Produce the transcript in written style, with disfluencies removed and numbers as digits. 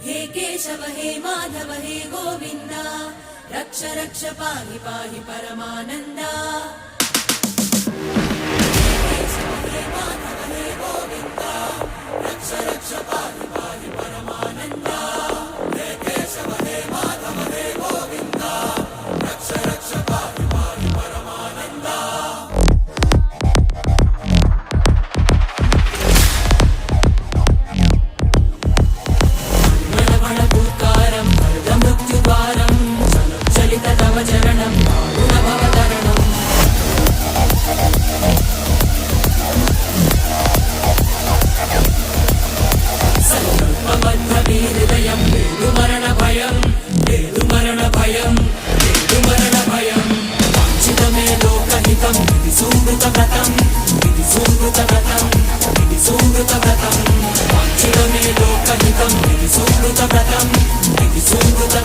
हे केशव हे माधव हे गोविन्द रक्ष रक्ष पाहि पाहि परमानन्दा हे केशव हे माधव हे गोविन्द रक्ष रक्ष पाहि पाहि परमानन्दा हे केशव हे माधव हे गोविन्द रक्ष रक्ष पाहि पाहि परमानन्दा Lokahitam, Vidi Sumruta Vratam, Vidi Sumruta